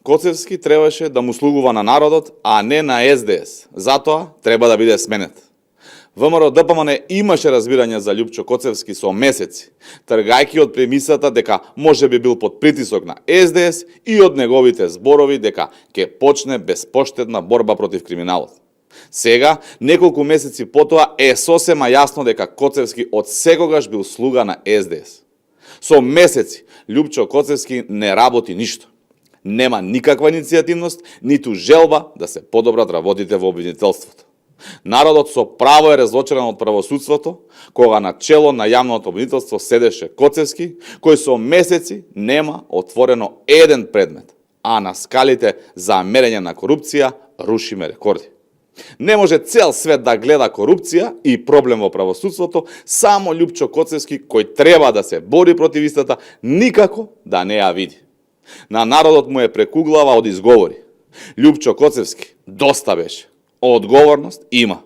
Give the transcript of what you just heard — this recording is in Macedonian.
Коцевски требаше да му слугува на народот, а не на СДС. Затоа треба да биде сменет. ВМРО ДПМН имаше разбирање за Лјупчо Коцевски со месеци, тргајќи од премисата дека може би бил под притисок на СДС и од неговите зборови дека ќе почне безпоштедна борба против криминалот. Сега, неколку месеци потоа, е сосема јасно дека Коцевски од секогаш бил слуга на СДС. Со месеци, Лјупчо Коцевски не работи ништо. Нема никаква иницијативност, ниту желба да се подобрат работите во обвинителството. Народот со право е разочаран од правосудството, кога на чело на јавното обвинителство седеше Коцевски, кој со месеци нема отворено еден предмет, а на скалите за мерење на корупција рушиме рекорди. Не може цел свет да гледа корупција и проблем во правосудството, само Лјупчо Коцевски, кој треба да се бори против истата, никако да не ја види. На народот му е прекуглава од изговори. Лјупчо Коцевски доста беше. Одговорност има.